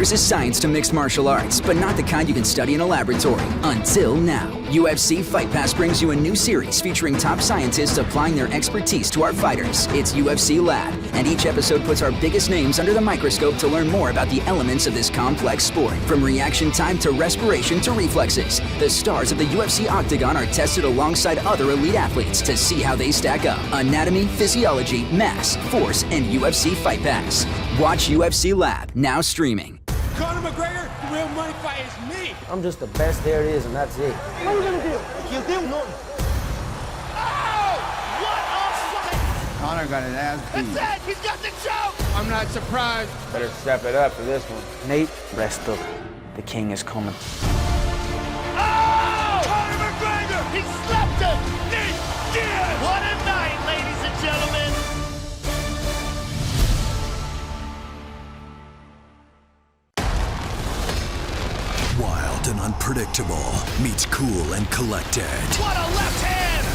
There's a science to mixed martial arts, but not the kind you can study in a laboratory. Until now. UFC Fight Pass brings you a new series featuring top scientists applying their expertise to our fighters. It's UFC Lab, and each episode puts our biggest names under the microscope to learn more about the elements of this complex sport. From reaction time to respiration to reflexes, the stars of the UFC Octagon are tested alongside other elite athletes to see how they stack up. Anatomy, physiology, mass, force, and UFC Fight Pass. Watch UFC Lab, now streaming. Conor McGregor, the real money fight is me. I'm just the best there is, and that's it. What are we gonna do? You'll do nothing. Oh! What a fight! Conor got his ass beat. That's it! He's got the choke! I'm not surprised. Better step it up for this one. Nate, rest up. The king is coming. Oh! Conor McGregor! He slapped him! Nate Diaz! What a night, ladies and gentlemen! Wild and unpredictable meets cool and collected. What a left hand!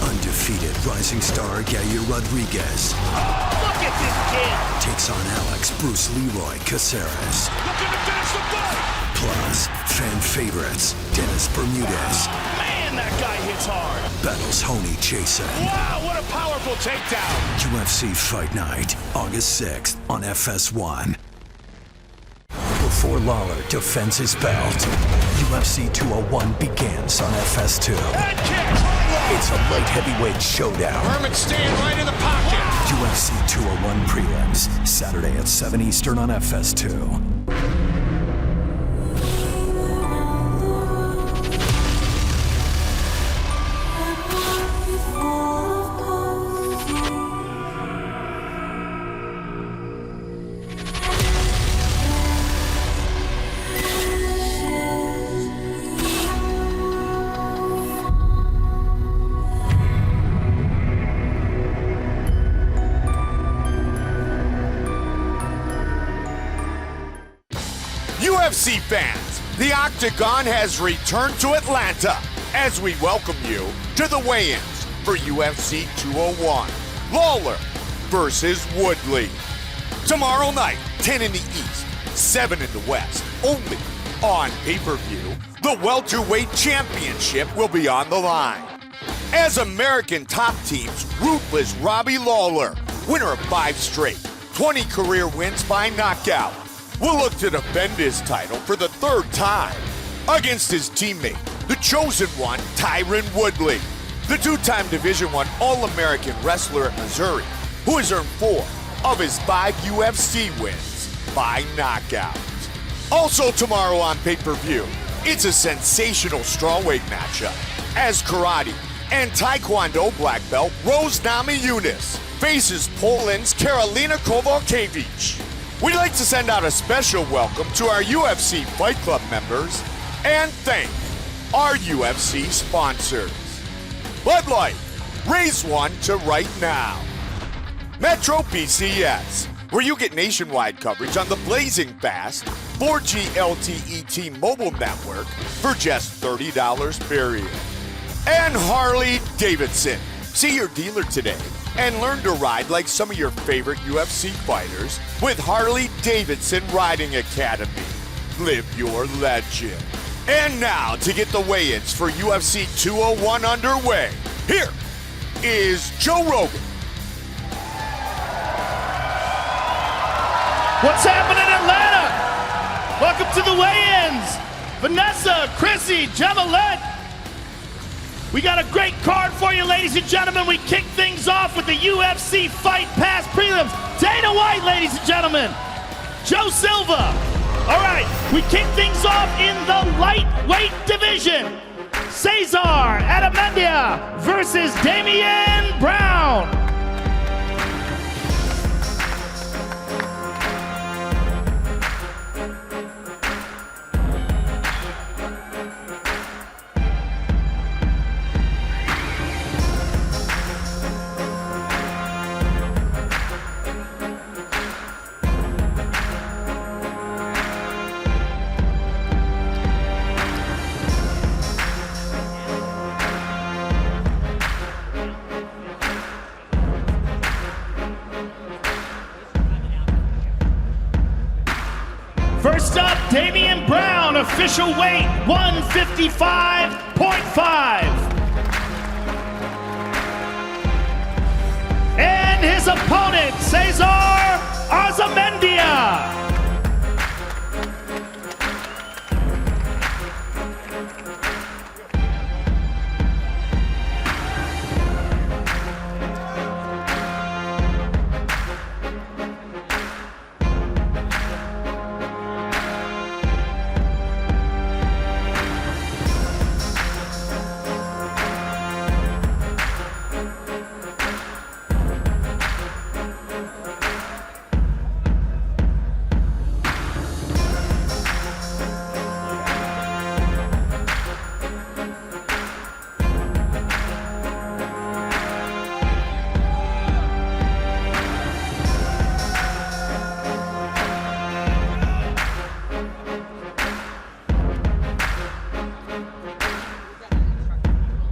Undefeated rising star Yair Rodriguez Look at this kid! takes on Alex Bruce Leroy Caceres. Looking to finish the fight! Plus, fan favorites Dennis Bermudez Man, that guy hits hard! battles Honey Jason. Wow, what a powerful takedown! UFC Fight Night, August 6th on FS1. Before Lawler defends his belt, UFC 201 begins on FS2. Head kick! It's a light heavyweight showdown. Herman staying right in the pocket! UFC 201 prelims, Saturday at 7 Eastern on FS2. UFC fans, the Octagon has returned to Atlanta as we welcome you to the weigh-ins for UFC 201. Lawler versus Woodley. Tomorrow night, 10 in the East, 7 in the West, only on pay-per-view, the welterweight championship will be on the line. As American top teams, ruthless Robbie Lawler, winner of 5 straight, 20 career wins by knockout, will look to defend his title for the 3rd time against his teammate, the chosen one, Tyron Woodley, the 2-time Division I All-American wrestler at Missouri, who has earned 4 of his 5 UFC wins by knockout. Also tomorrow on pay-per-view, it's a sensational strawweight matchup as karate and taekwondo black belt Rose Namajunas faces Poland's Karolina Kowalkiewicz. We'd like to send out a special welcome to our UFC Fight Club members and thank our UFC sponsors. Bud Light, raise one to right now. Metro PCS, where you get nationwide coverage on the blazing fast 4G LTE T-Mobile network for just $30 period. And Harley Davidson. See your dealer today and learn to ride like some of your favorite UFC fighters with Harley Davidson Riding Academy. Live your legend. And now to get the weigh-ins for UFC 201 underway, here is Joe Rogan. What's happening in Atlanta? Welcome to the weigh-ins. Vanessa, Chrissy, Jamalette. We got a great card for you, ladies and gentlemen. We kick things off with the UFC Fight Pass prelims. Dana White, ladies and gentlemen. Joe Silva. All right, we kick things off in the lightweight division. Cesar Adamendia versus Damian Brown. official weight 155.5. And his opponent, Cesar Arzamendia.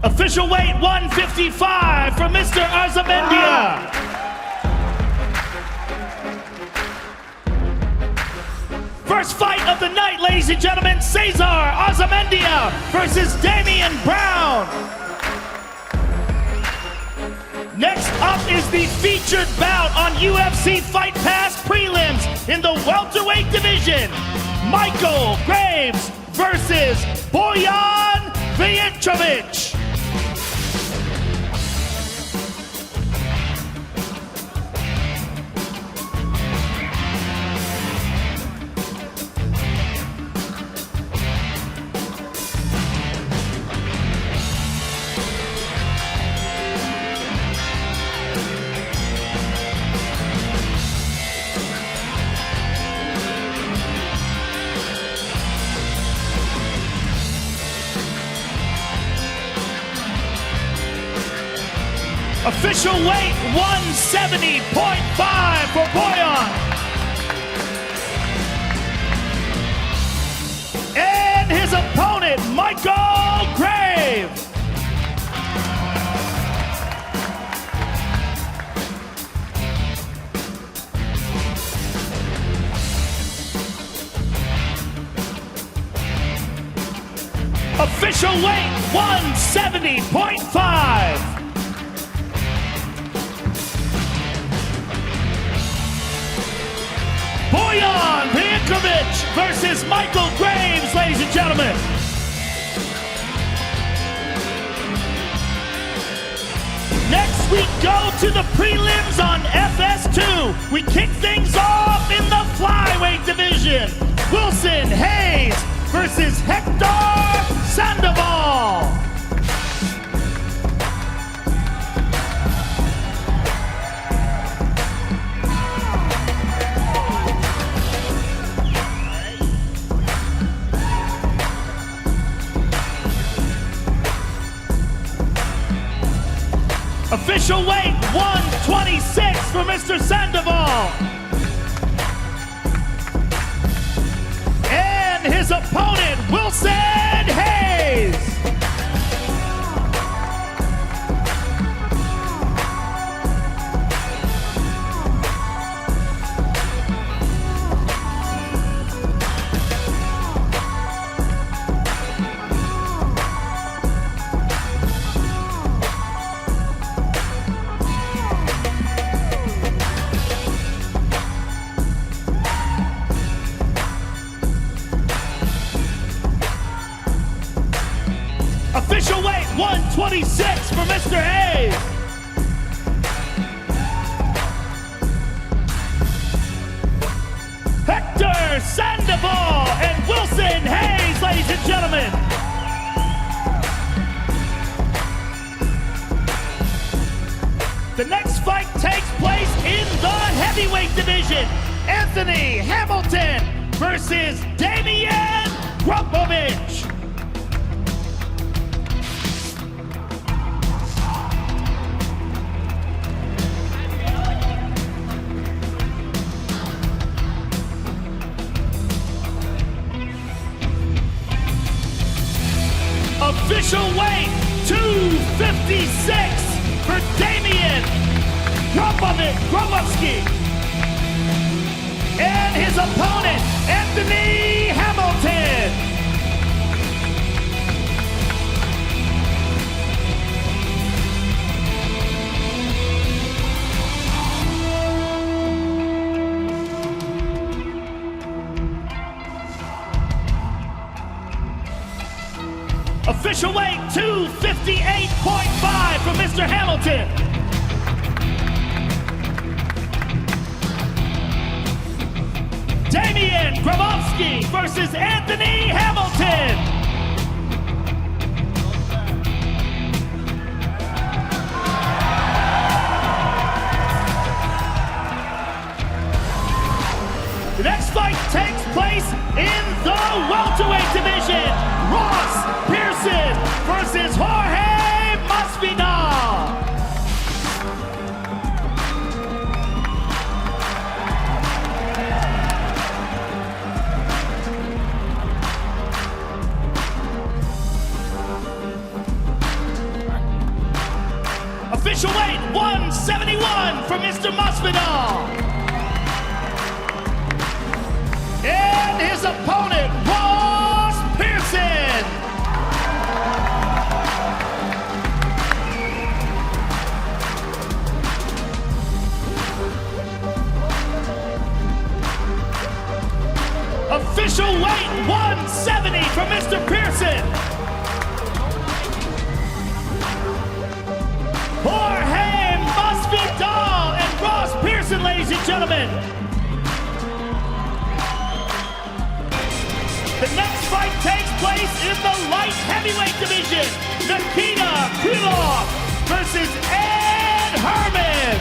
Official weight 155 for Mr. Arzamendia. First fight of the night, ladies and gentlemen, Cesar Arzamendia versus Damian Brown. Next up is the featured bout on UFC Fight Pass prelims in the welterweight division. Michael Graves versus Bojan Vujicic. Official weight 170.5 for Bojan. And his opponent, Michael Graves. Official weight 170.5. Bojan Vujicic versus Michael Graves, ladies and gentlemen. Next we go to the prelims on FS2. We kick things off in the flyweight division. Wilson Hayes versus Hector Sandoval. Official weight 126 for Mr. Sandoval. And his opponent, Wilson Hayes. Official weight 126 for Mr. Hayes. Hector Sandoval and Wilson Hayes, ladies and gentlemen. The next fight takes place in the heavyweight division. Anthony Hamilton versus Damian Grupovic. Official weight 256 for Damian Grupovsky. And his opponent, Anthony Hamilton. Official weight 258.5 from Mr. Hamilton. Damian Grabowski versus Anthony Hamilton. The next fight takes place in the welterweight division. Ross Pearson versus Jorge Masvidal. Official weight 171 for Mr. Masvidal. And his opponent, Ross Pearson. Official weight 170 for Mr. Pearson. Jorge Masvidal and Ross Pearson, ladies and gentlemen. The next fight takes place in the light heavyweight division. Nikita Krylov versus Ed Herman.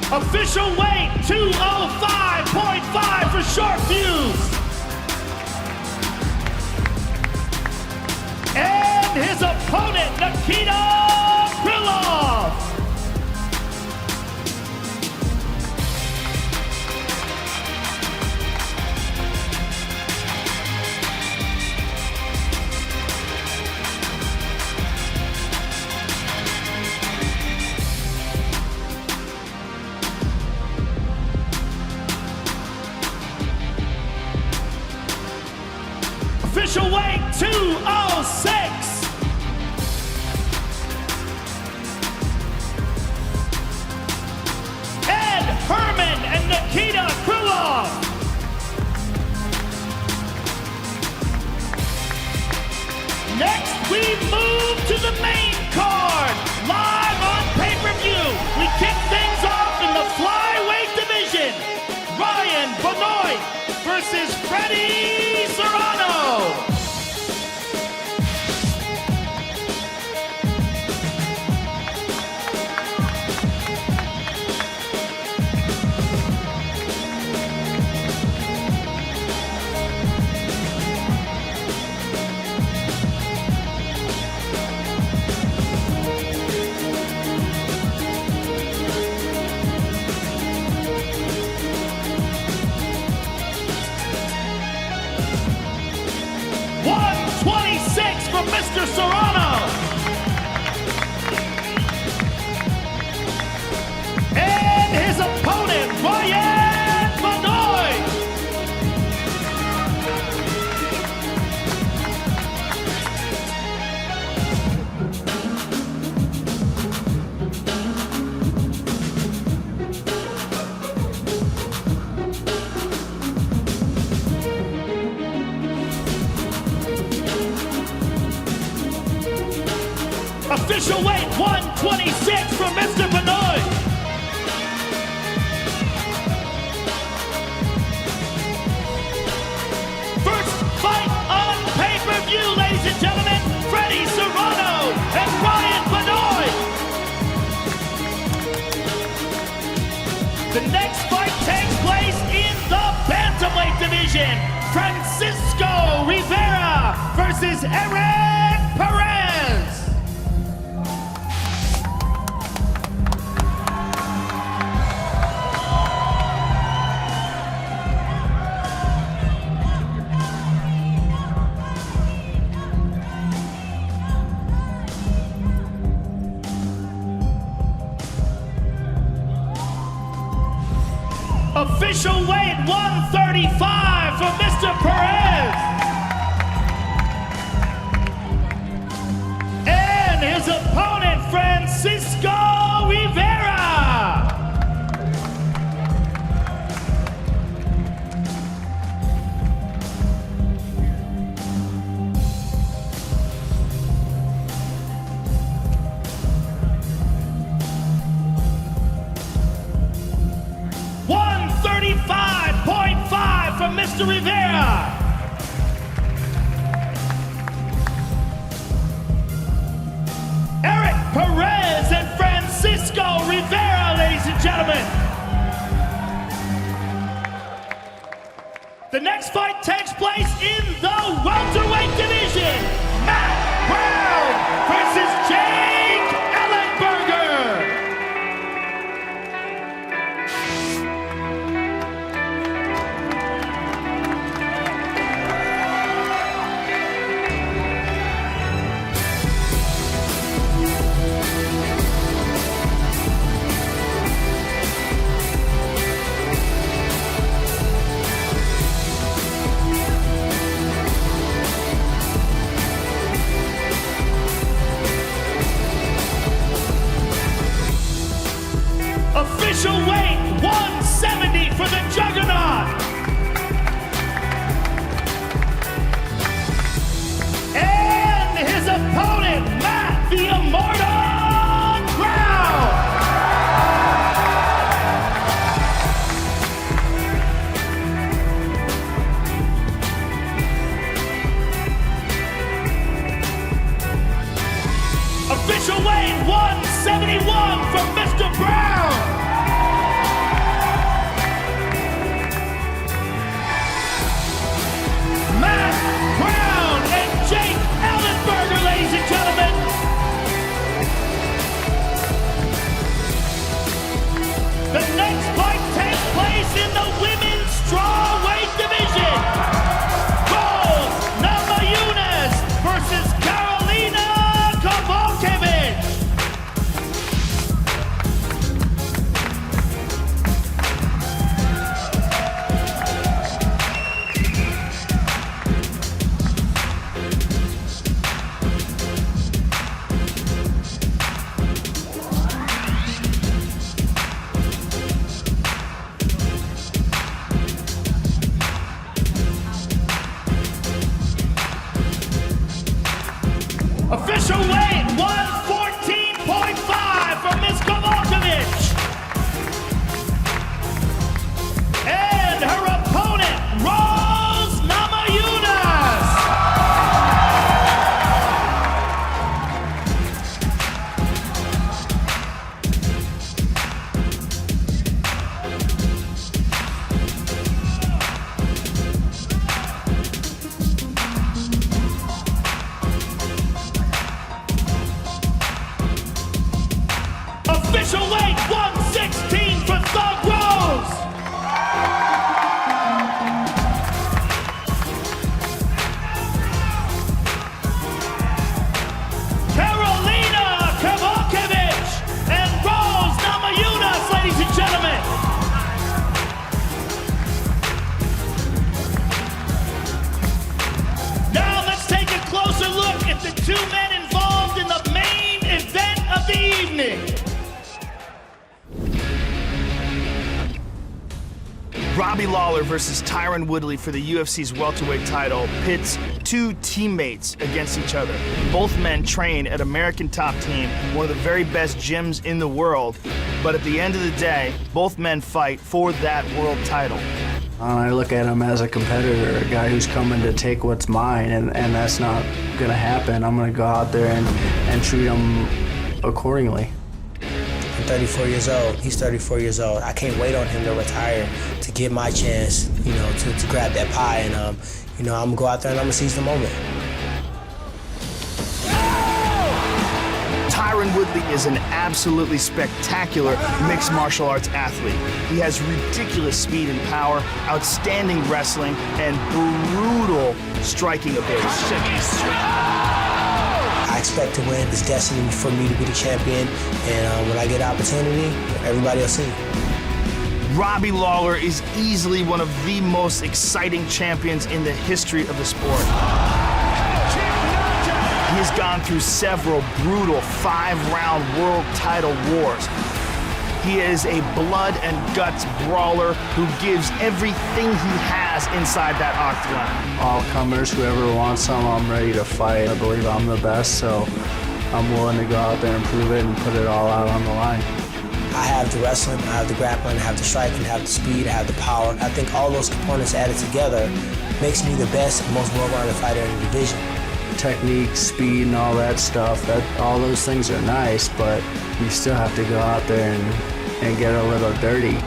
Official weight 205.5 for short fuse. And his opponent, Nikita Krylov. Official weight 206. Ed Herman and Nikita Krylov. Next, we move to the main card. Live on pay-per-view, we kick things off in the flyweight division. Ryan Benoit versus Freddie Serrano. From Mr. Serrano. And his opponent, Ryan Benoit. Official weight 126 from Mr. Benoit. First fight on pay-per-view, ladies and gentlemen. Freddie Serrano and Ryan Benoit. The next fight takes place in the bantamweight division. Francisco Rivera versus Eric Perez. Official weight 135 for Mr. Perez. and gentlemen. The next fight takes place in the welterweight division. Matt Brown versus Jake Ellenberger. Official weight 170 for the Juggernaut. And his opponent, Matt the Immortal Brown. Official weight 171 for Mr. Brown. Matt Brown and Jake Ellenberger, ladies and gentlemen. The next fight takes place in the women's strawweight division. Rose Namajunas versus Karolina Kowalkiewicz. Official weight 114.5 for Ms. Kowalkiewicz. And her opponent, Rose Namajunas. Official weight 116 for Thug Rose. Karolina Kowalkiewicz and Rose Namajunas, ladies and gentlemen. Now let's take a closer look at the two men involved in the main event of the evening. Robbie Lawler versus Tyron Woodley for the UFC's welterweight title pits two teammates against each other. Both men train at American Top Team, one of the very best gyms in the world. But at the end of the day, both men fight for that world title. I look at him as a competitor, a guy who's coming to take what's mine, and that's not going to happen. I'm going to go out there and treat him accordingly. I'm 34 years old. He's 34 years old. I can't wait on him to retire to get my chance, you know, to grab that pie. And, you know, I'm going to go out there and I'm going to seize the moment. Tyron Woodley is an absolutely spectacular mixed martial arts athlete. He has ridiculous speed and power, outstanding wrestling, and brutal striking ability. I expect to win. It's destiny for me to be the champion. And when I get an opportunity, everybody will see. Robbie Lawler is easily one of the most exciting champions in the history of the sport. He has gone through several brutal 5-round world title wars. He is a blood and guts brawler who gives everything he has inside that octagon. All comers, whoever wants some, I'm ready to fight. I believe I'm the best, so I'm willing to go out there and prove it and put it all out on the line. I have the wrestling, I have the grappling, I have the striking, I have the speed, I have the power. I think all those components added together makes me the best and most well-rounded fighter in the division. Technique, speed, and all that stuff, all those things are nice, but you still have to go out there and get a little dirty.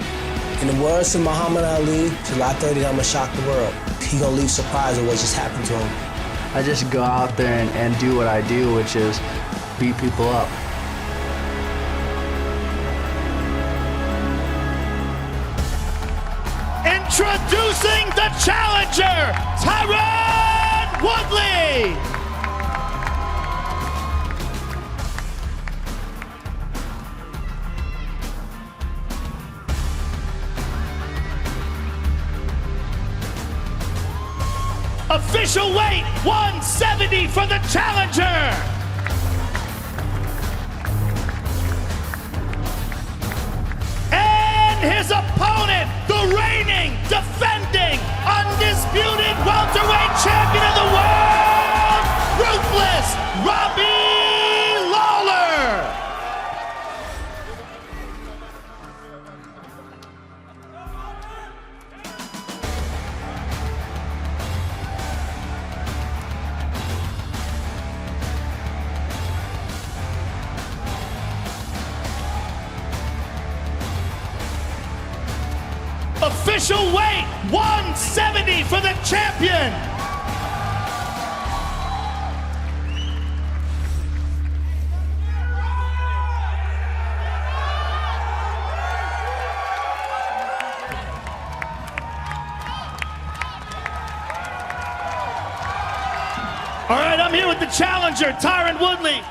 In the words of Muhammad Ali, July 30th, I'm gonna shock the world. He gonna leave surprised at what just happened to him. I just go out there and do what I do, which is beat people up. Introducing the challenger, Tyron Woodley. Official weight, 170 for the challenger. And his opponent, the reigning, defending, undisputed welterweight champion of the world, Ruthless Robbie Lawler. Official weight, 170 for the champion. All right, I'm here with the challenger, Tyron Woodley.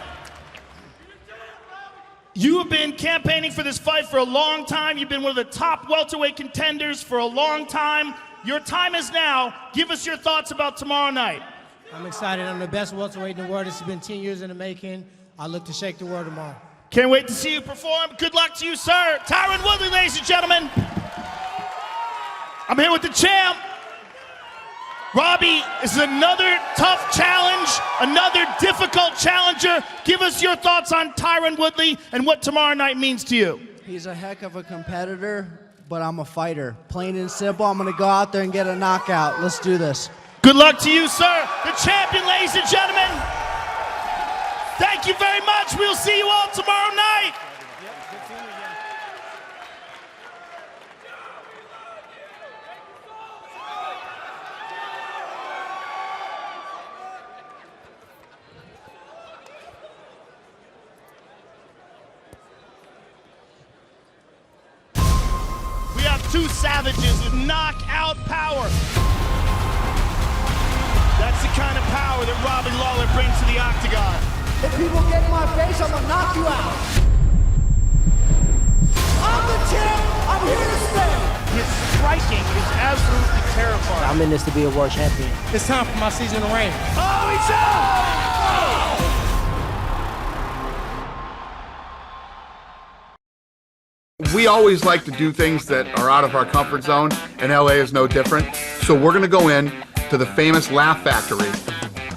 You have been campaigning for this fight for a long time. You've been one of the top welterweight contenders for a long time. Your time is now. Give us your thoughts about tomorrow night. I'm excited. I'm the best welterweight in the world. This has been 10 years in the making. I look to shake the world tomorrow. Can't wait to see you perform. Good luck to you, sir. Tyron Woodley, ladies and gentlemen. I'm here with the champ. Robbie, this is another tough challenge, another difficult challenger. Give us your thoughts on Tyron Woodley and what tomorrow night means to you. He's a heck of a competitor, but I'm a fighter. Plain and simple, I'm gonna go out there and get a knockout. Let's do this. Good luck to you, sir. The champion, ladies and gentlemen. Thank you very much. We'll see you all tomorrow night. Two savages with knockout power. That's the kind of power that Robbie Lawler brings to the octagon. If people get in my face, I'm gonna knock you out. I'm the champ. I'm here to stay. His striking is absolutely terrifying. I'm in this to be a world champion. It's time for my season to reign. Oh, he's out! We always like to do things that are out of our comfort zone, and LA is no different. So we're gonna go in to the famous Laugh Factory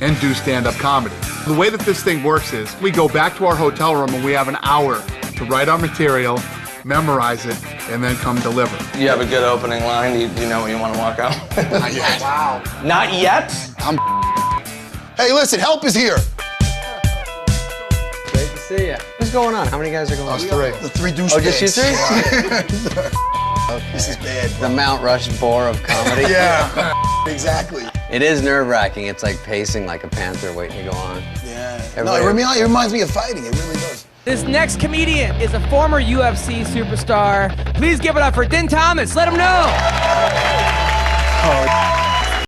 and do stand-up comedy. The way that this thing works is we go back to our hotel room and we have an hour to write our material, memorize it, and then come deliver. You have a good opening line? Do you know when you want to walk out? Not yet. Wow. Not yet? Hey, listen, help is here. Great to see you. What's going on? How many guys are going on? Us three. The three douchebags. Oh, just you three? Okay. This is bad, bro. The Mount Rushmore of comedy? Yeah, exactly. It is nerve-wracking. It's like pacing like a panther waiting to go on. Yeah. No, it reminds me of fighting. It really does. This next comedian is a former UFC superstar. Please give it up for Din Thomas. Let him know. Oh.